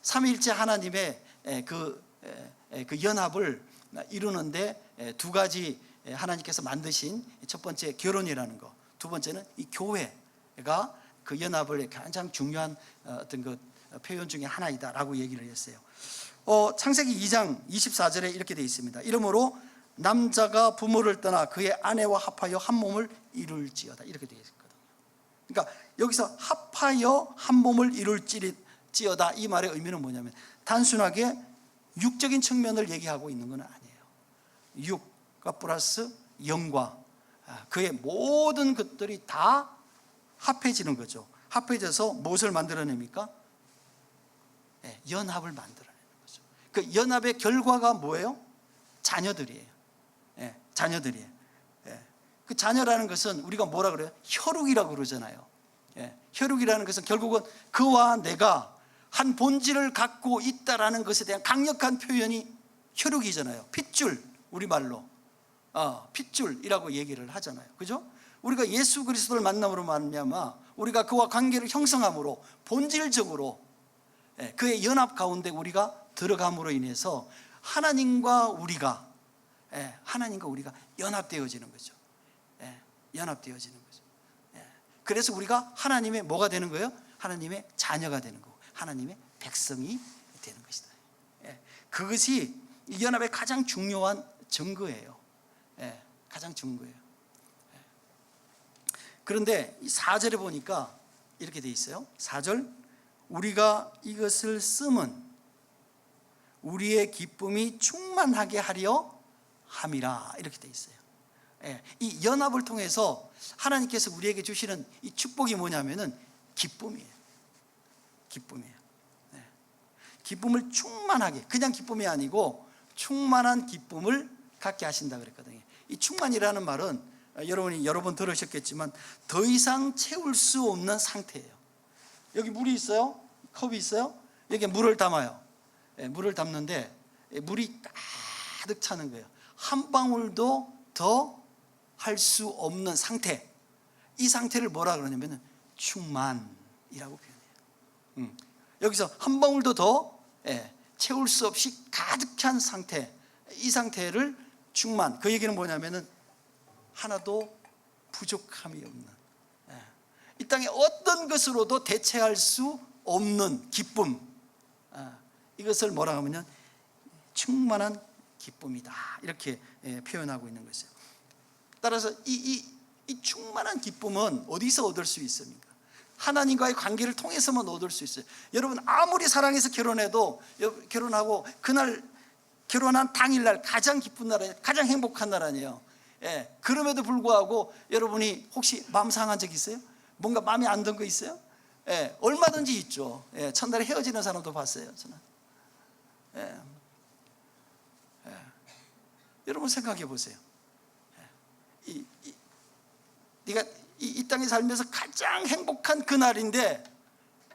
삼위일체 하나님의 그 연합을 이루는데 두 가지 하나님께서 만드신, 첫 번째 결혼이라는 거, 두 번째는 이 교회가 그 연합을 가장 중요한 어떤 그 표현 중에 하나이다라고 얘기를 했어요. 창세기 2장 24절에 이렇게 되어 있습니다. 이러므로 남자가 부모를 떠나 그의 아내와 합하여 한 몸을 이룰지어다, 이렇게 되어 있거든요. 그러니까 여기서 합하여 한 몸을 이룰지어다, 이 말의 의미는 뭐냐면 단순하게 육적인 측면을 얘기하고 있는 건 아니에요. 육과 플러스 영과 그의 모든 것들이 다 합해지는 거죠. 합해져서 무엇을 만들어냅니까? 연합을 만들어내는 거죠. 그 연합의 결과가 뭐예요? 자녀들이에요. 자녀들이에요. 그 자녀라는 것은 우리가 뭐라 그래요? 혈육이라고 그러잖아요. 혈육이라는 것은 결국은 그와 내가 한 본질을 갖고 있다라는 것에 대한 강력한 표현이 혈육이잖아요. 핏줄, 우리말로 핏줄이라고 얘기를 하잖아요. 그죠? 우리가 예수 그리스도를 만남으로 말미암아 우리가 그와 관계를 형성함으로 본질적으로 그의 연합 가운데 우리가 들어감으로 인해서 하나님과 우리가 연합되어지는 거죠. 연합되어지는 거죠. 그래서 우리가 하나님의 뭐가 되는 거예요? 하나님의 자녀가 되는 거고 하나님의 백성이 되는 것이다. 그것이 이 연합의 가장 중요한 증거예요. 가장 증거예요. 그런데 4절에 보니까 이렇게 돼 있어요. 4절, 우리가 이것을 쓰면 우리의 기쁨이 충만하게 하려 함이라, 이렇게 돼 있어요. 이 연합을 통해서 하나님께서 우리에게 주시는 이 축복이 뭐냐면은 기쁨이에요. 기쁨이에요. 기쁨을 충만하게, 그냥 기쁨이 아니고 충만한 기쁨을 갖게 하신다 그랬거든요. 이 충만이라는 말은 여러분이 여러 번 들으셨겠지만 더 이상 채울 수 없는 상태예요. 여기 물이 있어요. 컵이 있어요. 여기에 물을 담아요. 물을 담는데 물이 가득 차는 거예요. 한 방울도 더 할 수 없는 상태. 이 상태를 뭐라 그러냐면 충만이라고 표현해요. 여기서 한 방울도 더 채울 수 없이 가득 찬 상태, 이 상태를 충만. 그 얘기는 뭐냐면은 하나도 부족함이 없는, 이 땅에 어떤 것으로도 대체할 수 없는 기쁨, 이것을 뭐라 하면요, 충만한 기쁨이다, 이렇게 표현하고 있는 것이죠. 따라서 이 충만한 기쁨은 어디서 얻을 수 있습니까? 하나님과의 관계를 통해서만 얻을 수 있어요. 여러분 아무리 사랑해서 결혼해도, 결혼하고 그날 결혼한 당일날 가장 기쁜 날, 가장 행복한 날 아니에요. 그럼에도 불구하고 여러분이 혹시 마음 상한 적 있어요? 뭔가 마음에 안 든 거 있어요? 얼마든지 있죠. 첫날에 헤어지는 사람도 봤어요, 저는. 여러분 생각해 보세요. 네가 이 땅에 살면서 가장 행복한 그날인데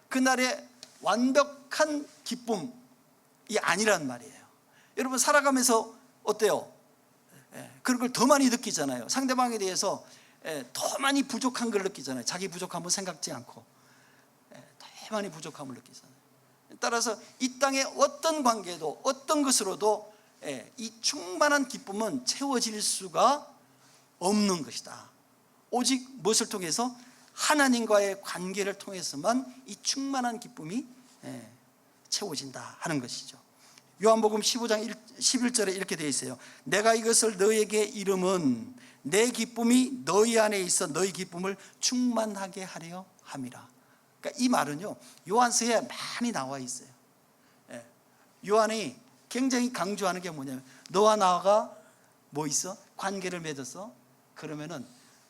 그날의 완벽한 기쁨이 아니란 말이에요. 여러분 살아가면서 어때요? 그런 걸 더 많이 느끼잖아요. 상대방에 대해서 더 많이 부족한 걸 느끼잖아요. 자기 부족함을 생각지 않고 더 많이 부족함을 느끼잖아요. 따라서 이 땅의 어떤 관계도 어떤 것으로도 이 충만한 기쁨은 채워질 수가 없는 것이다. 오직 무엇을 통해서? 하나님과의 관계를 통해서만 이 충만한 기쁨이 채워진다 하는 것이죠. 요한복음 15장 11절에 이렇게 되어 있어요. 내가 이것을 너에게 이름은 내 기쁨이 너희 안에 있어 너희 기쁨을 충만하게 하려 함이라. 그러니까 이 말은요, 요한서에 많이 나와 있어요. 요한이 굉장히 강조하는 게 뭐냐면, 너와 나가 뭐 있어? 관계를 맺었어? 그러면은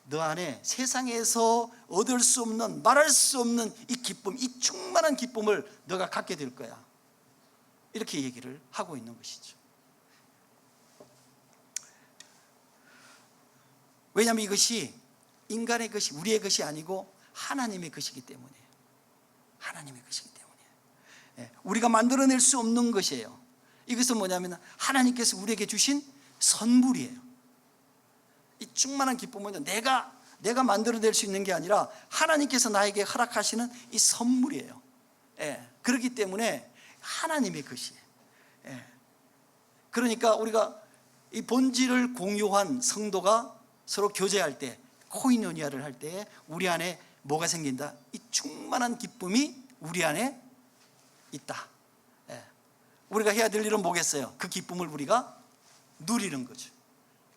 너 안에 세상에서 얻을 수 없는, 말할 수 없는 이 기쁨, 이 충만한 기쁨을 너가 갖게 될 거야, 이렇게 얘기를 하고 있는 것이죠. 왜냐하면 이것이 인간의 것이, 우리의 것이 아니고 하나님의 것이기 때문이에요. 하나님의 것이기 때문이에요. 우리가 만들어낼 수 없는 것이에요. 이것은 뭐냐면 하나님께서 우리에게 주신 선물이에요. 이 충만한 기쁨은 내가 만들어낼 수 있는 게 아니라 하나님께서 나에게 허락하시는 이 선물이에요. 그렇기 때문에 하나님의 것이에요. 그러니까 우리가 이 본질을 공유한 성도가 서로 교제할 때, 코이노니아를 할 때 우리 안에 뭐가 생긴다? 이 충만한 기쁨이 우리 안에 있다. 우리가 해야 될 일은 뭐겠어요? 그 기쁨을 우리가 누리는 거죠.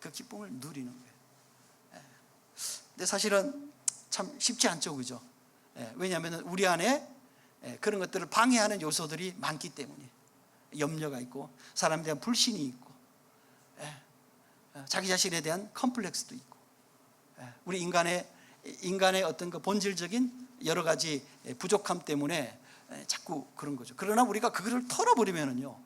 그 기쁨을 누리는 거예요. 근데 사실은 참 쉽지 않죠, 그죠? 왜냐하면 우리 안에 그런 것들을 방해하는 요소들이 많기 때문에, 염려가 있고 사람에 대한 불신이 있고 자기 자신에 대한 컴플렉스도 있고, 우리 인간의 어떤 그 본질적인 여러 가지 부족함 때문에 자꾸 그런 거죠. 그러나 우리가 그거를 털어버리면은요,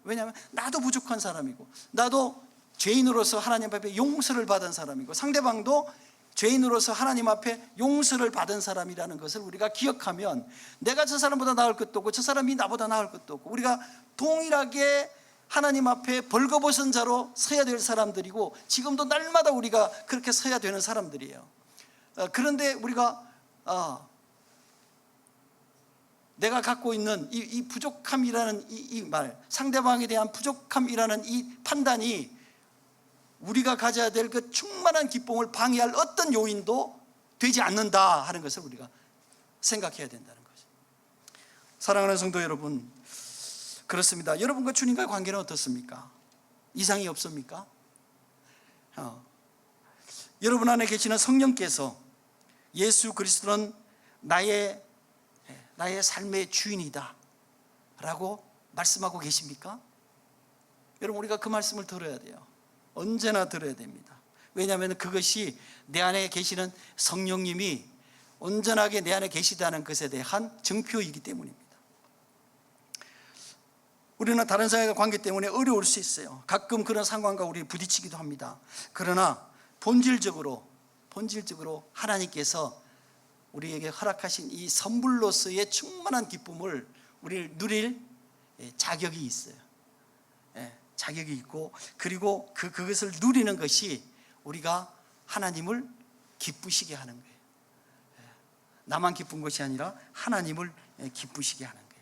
왜냐하면 나도 부족한 사람이고, 나도 죄인으로서 하나님 앞에 용서를 받은 사람이고, 상대방도 죄인으로서 하나님 앞에 용서를 받은 사람이라는 것을 우리가 기억하면, 내가 저 사람보다 나을 것도 없고 저 사람이 나보다 나을 것도 없고, 우리가 동일하게 하나님 앞에 벌거벗은 자로 서야 될 사람들이고, 지금도 날마다 우리가 그렇게 서야 되는 사람들이에요. 그런데 우리가 내가 갖고 있는 이 부족함이라는 이 말, 상대방에 대한 부족함이라는 이 판단이 우리가 가져야 될 그 충만한 기쁨을 방해할 어떤 요인도 되지 않는다 하는 것을 우리가 생각해야 된다는 거죠. 사랑하는 성도 여러분, 그렇습니다. 여러분과 주님과의 관계는 어떻습니까? 이상이 없습니까? 여러분 안에 계시는 성령께서 예수 그리스도는 나의 삶의 주인이다 라고 말씀하고 계십니까? 여러분, 우리가 그 말씀을 들어야 돼요. 언제나 들어야 됩니다. 왜냐하면 그것이 내 안에 계시는 성령님이 온전하게 내 안에 계시다는 것에 대한 증표이기 때문입니다. 우리는 다른 사람과의 관계 때문에 어려울 수 있어요. 가끔 그런 상황과 우리 부딪히기도 합니다. 그러나 본질적으로 하나님께서 우리에게 허락하신 이 선물로서의 충만한 기쁨을 우리를 누릴 자격이 있어요. 자격이 있고, 그리고 그것을 누리는 것이 우리가 하나님을 기쁘시게 하는 거예요. 나만 기쁜 것이 아니라 하나님을 기쁘시게 하는 거예요.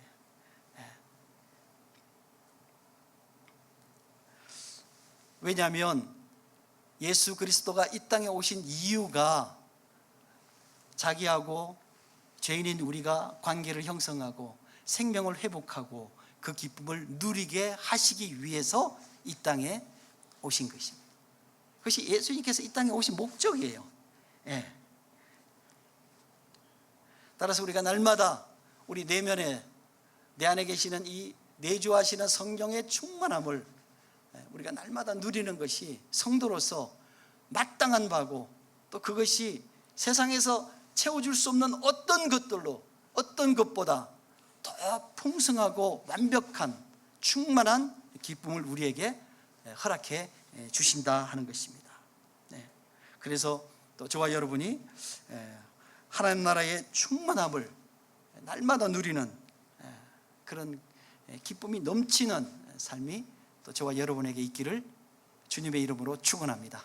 왜냐하면 예수 그리스도가 이 땅에 오신 이유가 자기하고 죄인인 우리가 관계를 형성하고 생명을 회복하고 그 기쁨을 누리게 하시기 위해서 이 땅에 오신 것입니다. 그것이 예수님께서 이 땅에 오신 목적이에요. 따라서 우리가 날마다 우리 내면에 내 안에 계시는 이 내주하시는 성령의 충만함을 우리가 날마다 누리는 것이 성도로서 마땅한 바고, 또 그것이 세상에서 채워줄 수 없는 어떤 것보다 더 풍성하고 완벽한 충만한 기쁨을 우리에게 허락해 주신다 하는 것입니다. 그래서 또 저와 여러분이 하나님 나라의 충만함을 날마다 누리는 그런 기쁨이 넘치는 삶이 또 저와 여러분에게 있기를 주님의 이름으로 축원합니다.